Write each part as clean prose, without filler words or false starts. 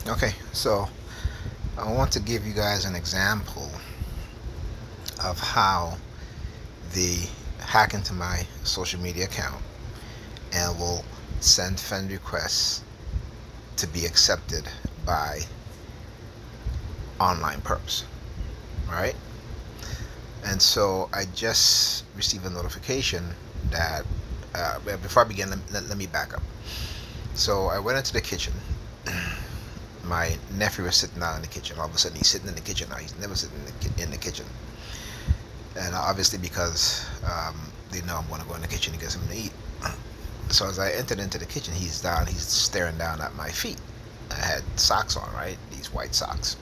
Okay, so I want to give you guys an example of how they hack into my social media account and will send friend requests to be accepted by online perps, right? And so I just received a notification that before I begin, let me back up. So I went into the kitchen. My nephew was sitting down in the kitchen. All of a sudden, he's sitting in the kitchen now. He's never sitting in the kitchen. And obviously, because they know I'm going to go in the kitchen to get something to eat. So as I entered into the kitchen, he's down. He's staring down at my feet. I had socks on, right? These white socks.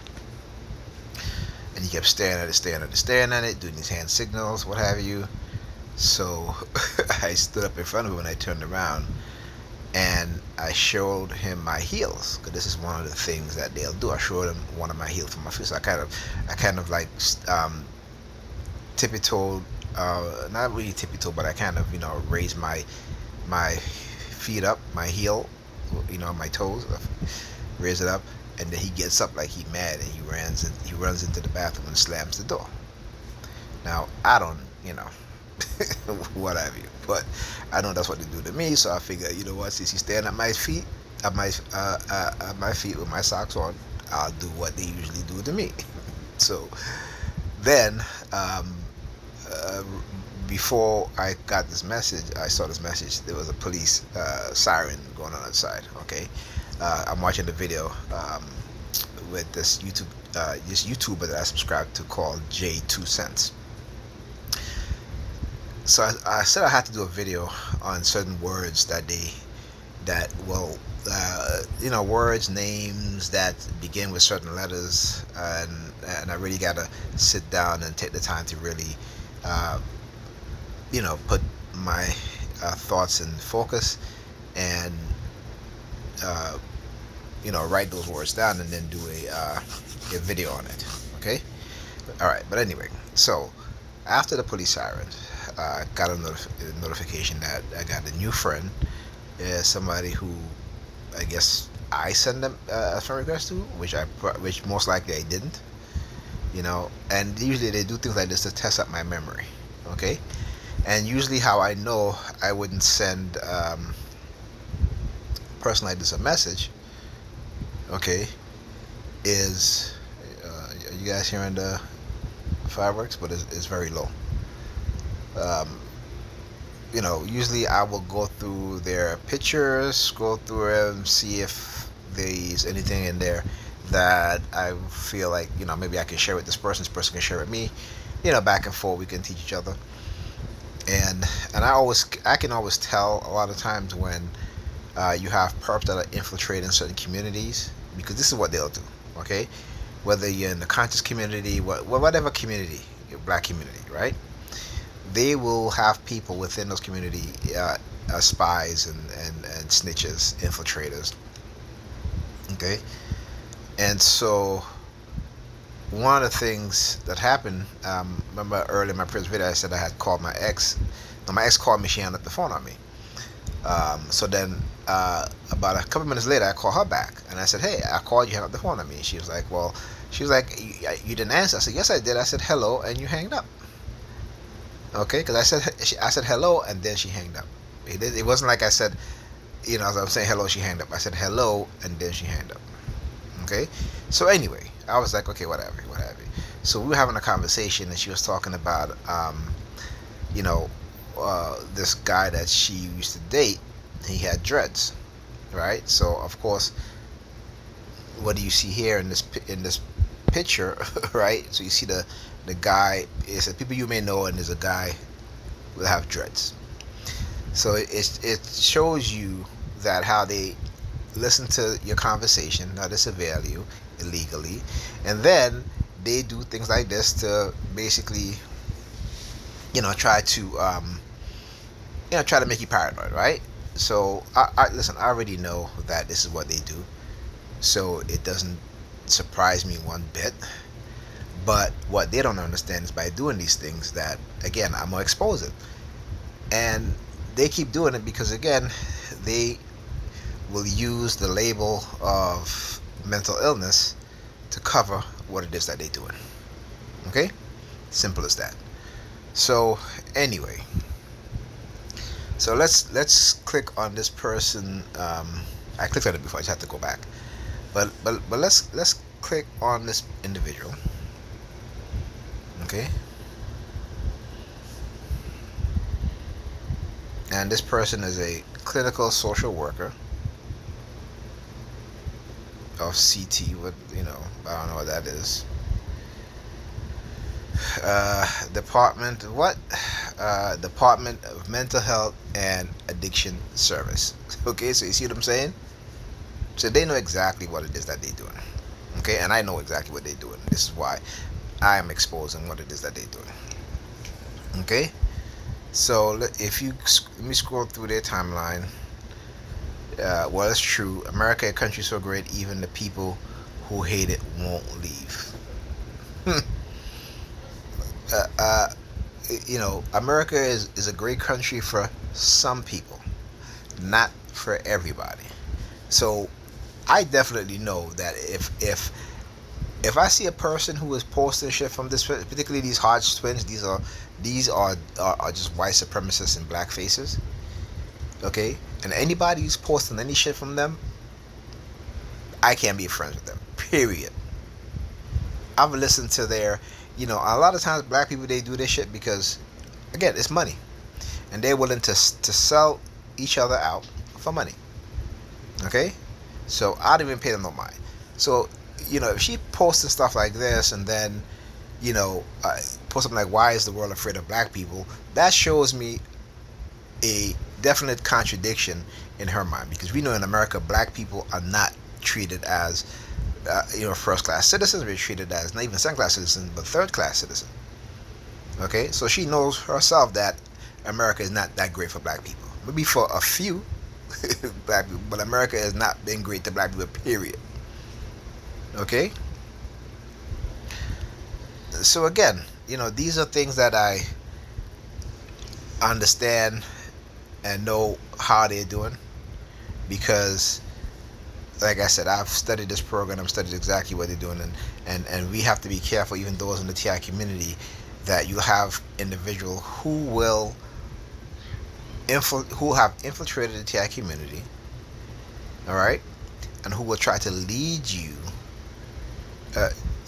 And he kept staring at it, staring at it, staring at it, doing these hand signals, what have you. So I stood up in front of him and I turned around and I showed him my heels because this is one of the things that they'll do. I showed him one of my heels from my feet. So I kind of like tippy toed, not really tippy toed, but I kind of raised my feet up, my heel, my toes, raise it up, and then he gets up like he mad and he runs into the bathroom and slams the door. Now I don't, what have you, but I know that's what they do to me. So I figure, what, since he's staring at my feet with my socks on, I'll do what they usually do to me. So then, uh, before I got this message, I saw this message. There was a police siren going on outside. Okay, I'm watching the video with this YouTuber that I subscribe to called J2 Cents. So I said I had to do a video on certain words that will words, names that begin with certain letters, and I really gotta sit down and take the time to really uh, put my thoughts in focus and uh, write those words down and then do a video on it. Okay, all right. But anyway, so after the police siren, got a notification that I got a new friend, somebody who I guess I send them a friend request to, which most likely I didn't. And usually they do things like this to test out my memory. Okay, and usually how I know I wouldn't send a person like this a message. Okay, is you guys hearing the fireworks? But it's very low. Um, Usually I will go through their pictures, scroll through them, see if there's anything in there that I feel like, maybe I can share with this person can share with me, back and forth, we can teach each other. And I can always tell a lot of times when you have perps that are infiltrating certain communities because this is what they'll do, okay? Whether you're in the conscious community, whatever community, your black community, right? They will have people within those community spies and snitches, infiltrators. Okay, and so one of the things that happened, remember earlier in my previous video, I said I had called my ex. Now my ex called me, she hung up the phone on me. So then, about a couple minutes later, I called her back and I said, "Hey, I called you, hung up the phone on me." She was like, "Well," she was like, "You didn't answer." I said, "Yes, I did." I said, "Hello," and you hanged up. Okay, because I said hello and then she hanged up. It wasn't like I said, as I'm saying hello, she hanged up. I said hello and then she hanged up. Okay, so anyway, I was like, okay, whatever, whatever. So we were having a conversation and she was talking about, you know, this guy that she used to date. He had dreads, right? So of course, what do you see here in this picture, right? So you see the guy is people you may know, and there's a guy will have dreads. So it shows you that how they listen to your conversation, how they surveil you illegally, and then they do things like this to basically, try to try to make you paranoid, right? So I listen. I already know that this is what they do, so it doesn't surprise me one bit. But what they don't understand is by doing these things that again I'm gonna expose it, and they keep doing it because again they will use the label of mental illness to cover what it is that they're doing. Okay? Simple as that. So anyway, so let's click on this person. I clicked on it before. I just have to go back. But let's click on this individual. Okay. And this person is a clinical social worker of CT. What I don't know what that is. Department Department of Mental Health and Addiction Service. Okay, so you see what I'm saying? So they know exactly what it is that they're doing. Okay, and I know exactly what they're doing. This is why I am exposing what it is that they're doing. Okay, so if you let me scroll through their timeline. Well, it's true. America, a country so great, even the people who hate it won't leave. America is a great country for some people, not for everybody. So I definitely know that if I see a person who is posting shit from this, particularly these Hodge twins, these are just white supremacists in black faces. Okay, and anybody who's posting any shit from them, I can't be friends with them. Period. I've listened to their, a lot of times black people, they do this shit because, again, it's money, and they're willing to sell each other out for money. Okay, so I don't even pay them no mind. So if she posted stuff like this and then post something like, why is the world afraid of black people, that shows me a definite contradiction in her mind, because we know in America black people are not treated as first class citizens. We're treated as not even second class citizens, but third class citizens. Okay, so she knows herself that America is not that great for black people. Maybe for a few black people, but America has not been great to black people, period. Okay, so again, these are things that I understand and know how they're doing, because like I said, I've studied this program. I've studied exactly what they're doing, and we have to be careful, even those in the TI community, that you have individuals who have infiltrated the TI community, all right, and who will try to lead you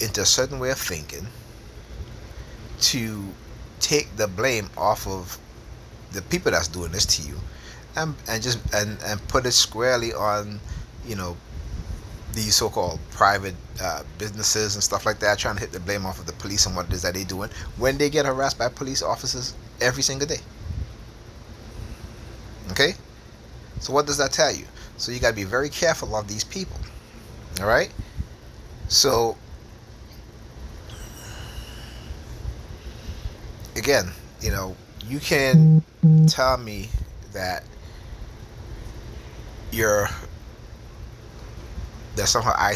into a certain way of thinking to take the blame off of the people that's doing this to you, and put it squarely on these so-called private businesses and stuff like that, trying to hit the blame off of the police and what it is that they're doing when they get harassed by police officers every single day. Okay, so what does that tell you? So you got to be very careful of these people. All right, so again, you can tell me that that somehow I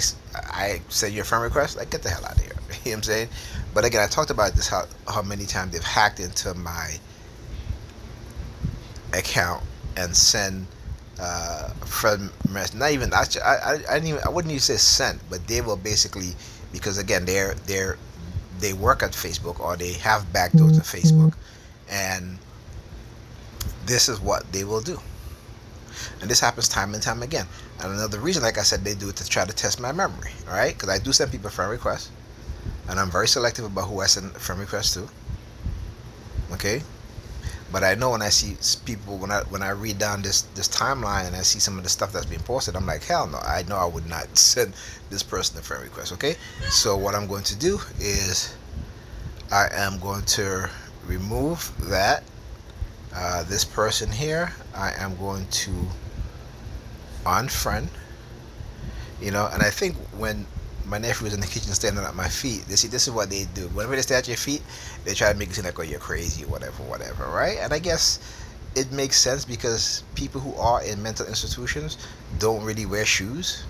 send you a friend request, like, get the hell out of here. You know what I'm saying? But again, I talked about this, how many times they've hacked into my account and send friend message. Not even actually, I wouldn't even say send, but they will basically, because again, they work at Facebook, or they have backdoors to Facebook, and this is what they will do. And this happens time and time again. And another reason, like I said, they do it to try to test my memory, all right? Because I do send people friend requests, and I'm very selective about who I send friend requests to. Okay, but I know when I see people, when I read down this timeline and I see some of the stuff that's being posted, I'm like, hell no, I know I would not send this person a friend request. Okay, so what I'm going to do is I am going to remove that. This person here, I am going to unfriend. And I think when my nephew was in the kitchen standing at my feet, this is what they do. Whenever they stay at your feet, they try to make it seem like, oh, you're crazy or whatever, right? And I guess it makes sense, because people who are in mental institutions don't really wear shoes,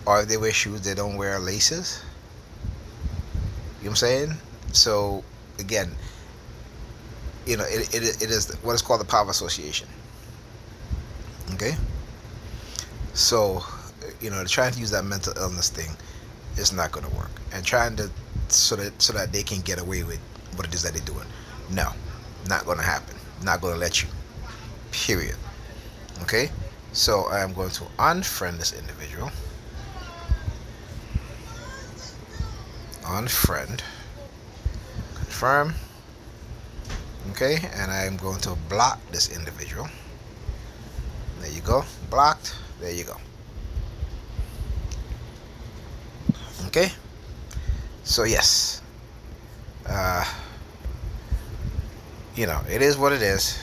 or if they wear shoes, they don't wear laces. You know what I'm saying? So again, it is what is called the power of association. Okay, so trying to use that mental illness thing is not going to work, and trying to so that they can get away with what it is that they're doing. No, not going to happen. Not going to let you. Period. Okay. So I am going to unfriend this individual. Unfriend. Confirm. Okay, and I am going to block this individual. There you go. Blocked. There you go. Okay. So yes, it is what it is.